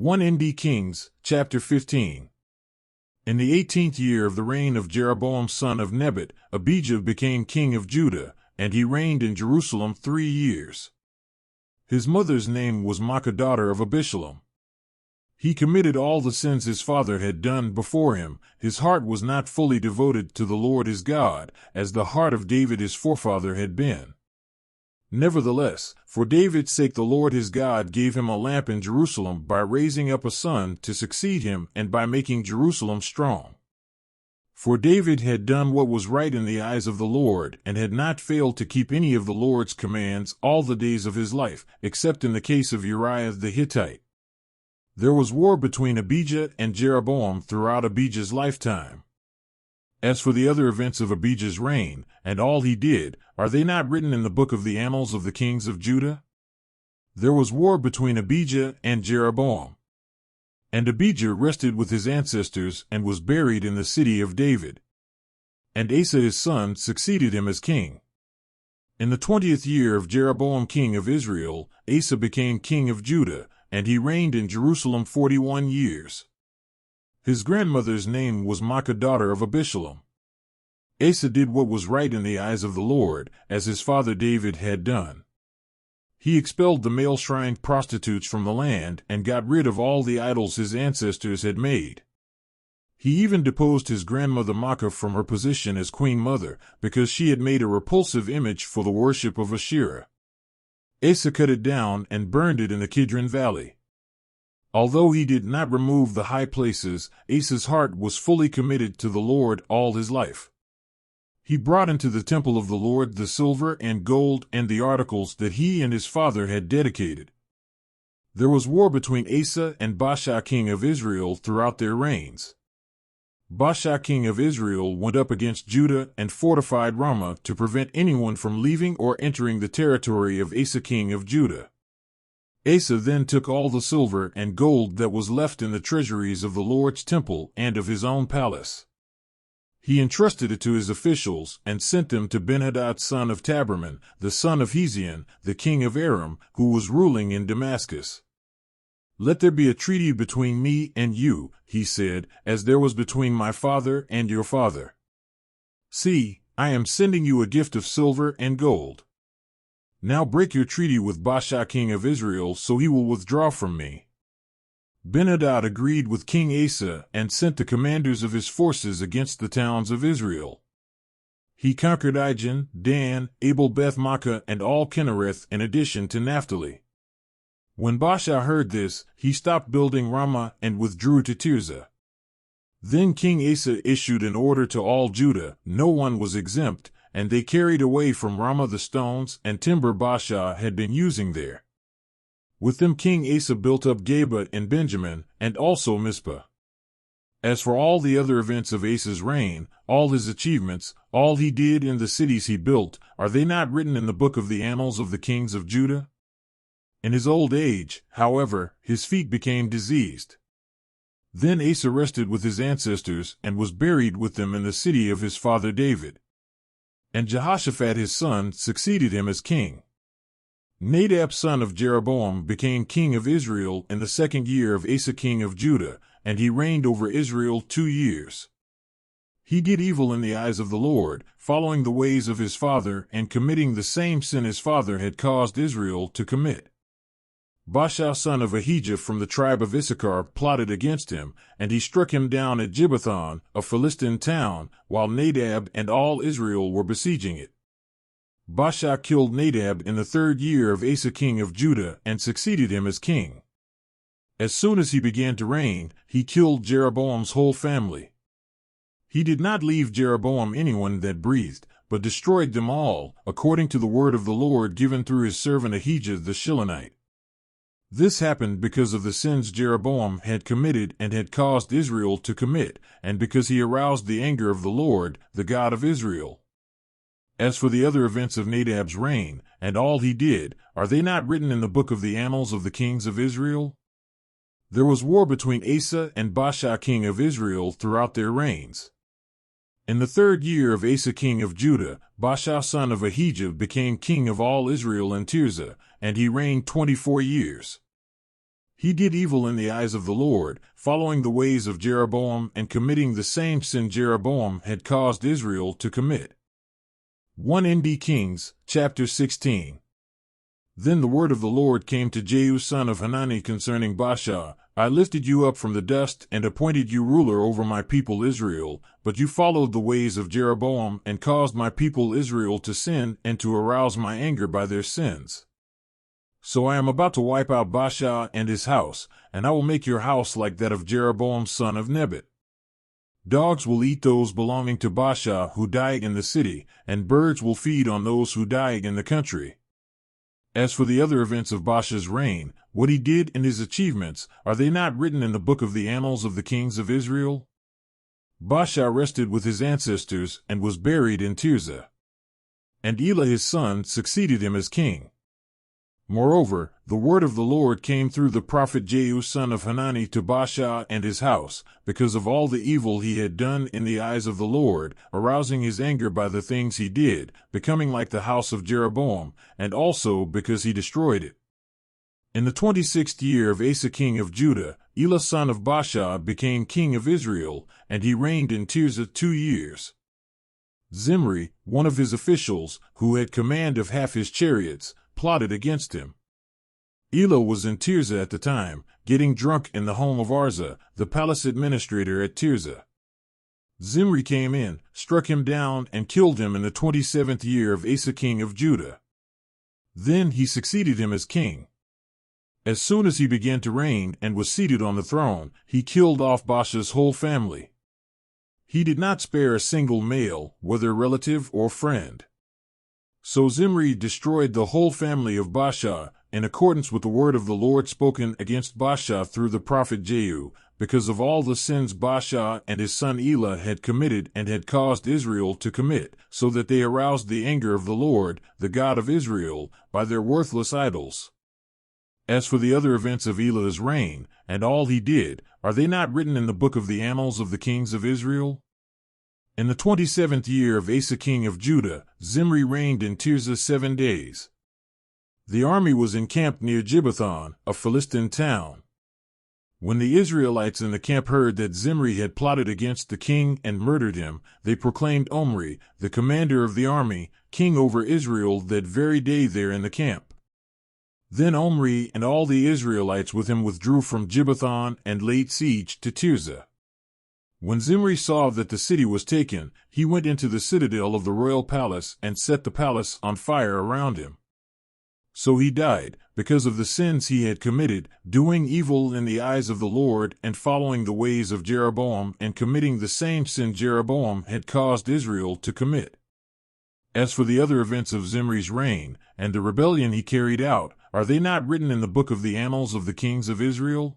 1 ND Kings, chapter 15. In the 18th year of the reign of Jeroboam son of Nebat, Abijah became king of Judah, and he reigned in Jerusalem 3 years. His mother's name was Maacah daughter of Abishalom. He committed all the sins his father had done before him. His heart was not fully devoted to the Lord his God, as the heart of David his forefather had been. Nevertheless, for David's sake the Lord his God gave him a lamp in Jerusalem by raising up a son to succeed him and by making Jerusalem strong. For David had done what was right in the eyes of the Lord and had not failed to keep any of the Lord's commands all the days of his life, except in the case of Uriah the Hittite. There was war between Abijah and Jeroboam throughout Abijah's lifetime. As for the other events of Abijah's reign, and all he did, are they not written in the book of the annals of the kings of Judah? There was war between Abijah and Jeroboam. And Abijah rested with his ancestors and was buried in the city of David. And Asa his son succeeded him as king. In the 20th year of Jeroboam king of Israel, Asa became king of Judah, and he reigned in Jerusalem 41 years. His grandmother's name was Maacah daughter of Abishalom. Asa did what was right in the eyes of the Lord, as his father David had done. He expelled the male shrine prostitutes from the land and got rid of all the idols his ancestors had made. He even deposed his grandmother Maacah from her position as queen mother, because she had made a repulsive image for the worship of Asherah. Asa cut it down and burned it in the Kidron Valley. Although he did not remove the high places, Asa's heart was fully committed to the Lord all his life. He brought into the temple of the Lord the silver and gold and the articles that he and his father had dedicated. There was war between Asa and Baasha king of Israel throughout their reigns. Baasha king of Israel went up against Judah and fortified Ramah to prevent anyone from leaving or entering the territory of Asa king of Judah. Asa then took all the silver and gold that was left in the treasuries of the Lord's temple and of his own palace. He entrusted it to his officials and sent them to Ben-Hadad son of Taberman, the son of Hezion, the king of Aram, who was ruling in Damascus. "Let there be a treaty between me and you," he said, "as there was between my father and your father. See, I am sending you a gift of silver and gold. Now break your treaty with Baasha king of Israel so he will withdraw from me." Ben-Hadad agreed with King Asa and sent the commanders of his forces against the towns of Israel. He conquered Ijon, Dan, Abel-Beth-Maacah, and all Kinnereth in addition to Naphtali. When Baasha heard this, he stopped building Ramah and withdrew to Tirzah. Then King Asa issued an order to all Judah, no one was exempt, and they carried away from Ramah the stones and timber Baasha had been using there. With them King Asa built up Geba in Benjamin, and also Mizpah. As for all the other events of Asa's reign, all his achievements, all he did in the cities he built, are they not written in the book of the annals of the kings of Judah? In his old age, however, his feet became diseased. Then Asa rested with his ancestors and was buried with them in the city of his father David. And Jehoshaphat his son succeeded him as king. Nadab son of Jeroboam became king of Israel in the 2nd year of Asa king of Judah, and he reigned over Israel 2 years. He did evil in the eyes of the Lord, following the ways of his father and committing the same sin his father had caused Israel to commit. Baasha son of Ahijah from the tribe of Issachar plotted against him, and he struck him down at Gibbethon, a Philistine town, while Nadab and all Israel were besieging it. Baasha killed Nadab in the 3rd year of Asa king of Judah and succeeded him as king. As soon as he began to reign, he killed Jeroboam's whole family. He did not leave Jeroboam anyone that breathed, but destroyed them all, according to the word of the Lord given through his servant Ahijah the Shilonite. This happened because of the sins Jeroboam had committed and had caused Israel to commit, and because he aroused the anger of the Lord, the God of Israel. As for the other events of Nadab's reign, and all he did, are they not written in the book of the annals of the kings of Israel? There was war between Asa and Baasha king of Israel throughout their reigns. In the 3rd year of Asa king of Judah, Baasha son of Ahijah became king of all Israel in Tirzah, and he reigned 24 years. He did evil in the eyes of the Lord, following the ways of Jeroboam and committing the same sin Jeroboam had caused Israel to commit. 1 Kings, chapter 16. Then the word of the Lord came to Jehu son of Hanani concerning Baasha. I lifted you up from the dust and appointed you ruler over my people Israel, but you followed the ways of Jeroboam and caused my people Israel to sin and to arouse my anger by their sins. So I am about to wipe out Baasha and his house, and I will make your house like that of Jeroboam son of Nebat. Dogs will eat those belonging to Baasha who die in the city, and birds will feed on those who die in the country. As for the other events of Baasha's reign, what he did and his achievements, are they not written in the book of the annals of the kings of Israel? Baasha rested with his ancestors and was buried in Tirzah. And Elah his son succeeded him as king. Moreover, the word of the Lord came through the prophet Jehu son of Hanani to Baasha and his house, because of all the evil he had done in the eyes of the Lord, arousing his anger by the things he did, becoming like the house of Jeroboam, and also because he destroyed it. In the 26th year of Asa king of Judah, Elah son of Baasha became king of Israel, and he reigned in Tirzah 2 years. Zimri, one of his officials, who had command of half his chariots, plotted against him. Elah was in Tirzah at the time, getting drunk in the home of Arza, the palace administrator at Tirzah. Zimri came in, struck him down, and killed him in the 27th year of Asa king of Judah. Then he succeeded him as king. As soon as he began to reign and was seated on the throne, he killed off Baasha's whole family. He did not spare a single male, whether relative or friend. So Zimri destroyed the whole family of Baasha, in accordance with the word of the Lord spoken against Baasha through the prophet Jehu, because of all the sins Baasha and his son Elah had committed and had caused Israel to commit, so that they aroused the anger of the Lord, the God of Israel, by their worthless idols. As for the other events of Elah's reign, and all he did, are they not written in the book of the annals of the kings of Israel? In the 27th year of Asa king of Judah, Zimri reigned in Tirzah 7 days. The army was encamped near Gibbethon, a Philistine town. When the Israelites in the camp heard that Zimri had plotted against the king and murdered him, they proclaimed Omri, the commander of the army, king over Israel that very day there in the camp. Then Omri and all the Israelites with him withdrew from Gibbethon and laid siege to Tirzah. When Zimri saw that the city was taken, he went into the citadel of the royal palace and set the palace on fire around him. So he died, because of the sins he had committed, doing evil in the eyes of the Lord and following the ways of Jeroboam and committing the same sin Jeroboam had caused Israel to commit. As for the other events of Zimri's reign, and the rebellion he carried out, are they not written in the book of the annals of the kings of Israel?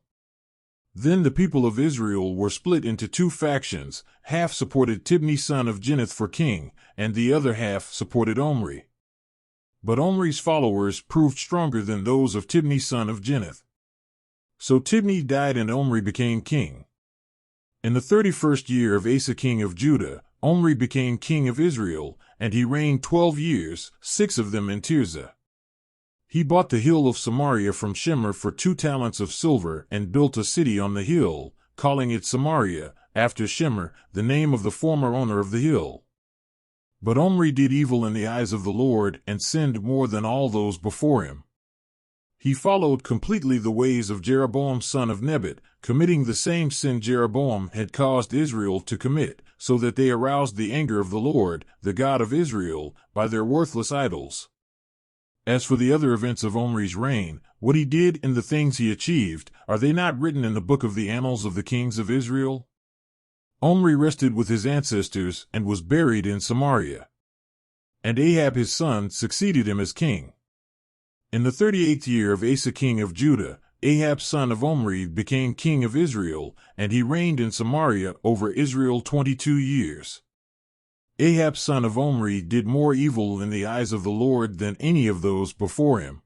Then the people of Israel were split into 2 factions, half supported Tibni son of Gineth for king, and the other half supported Omri. But Omri's followers proved stronger than those of Tibni son of Gineth. So Tibni died and Omri became king. In the 31st year of Asa king of Judah, Omri became king of Israel, and he reigned 12 years, 6 of them in Tirzah. He bought the hill of Samaria from Shimmer for 2 talents of silver and built a city on the hill, calling it Samaria, after Shimmer, the name of the former owner of the hill. But Omri did evil in the eyes of the Lord and sinned more than all those before him. He followed completely the ways of Jeroboam son of Nebat, committing the same sin Jeroboam had caused Israel to commit, so that they aroused the anger of the Lord, the God of Israel, by their worthless idols. As for the other events of Omri's reign, what he did and the things he achieved, are they not written in the book of the annals of the kings of Israel? Omri rested with his ancestors and was buried in Samaria. And Ahab his son succeeded him as king. In the 38th year of Asa king of Judah, Ahab son of Omri became king of Israel, and he reigned in Samaria over Israel 22 years. Ahab son of Omri did more evil in the eyes of the Lord than any of those before him.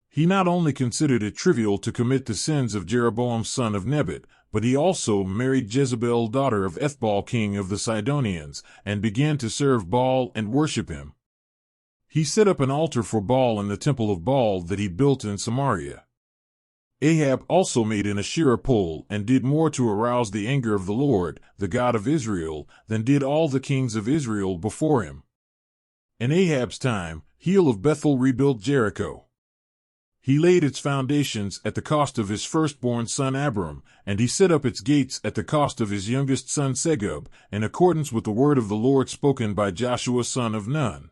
He not only considered it trivial to commit the sins of Jeroboam son of Nebat, but he also married Jezebel daughter of Ethbaal king of the Sidonians, and began to serve Baal and worship him. He set up an altar for Baal in the temple of Baal that he built in Samaria. Ahab also made an Asherah pole and did more to arouse the anger of the Lord, the God of Israel, than did all the kings of Israel before him. In Ahab's time, Hiel of Bethel rebuilt Jericho. He laid its foundations at the cost of his firstborn son Abram, and he set up its gates at the cost of his youngest son Segub, in accordance with the word of the Lord spoken by Joshua son of Nun.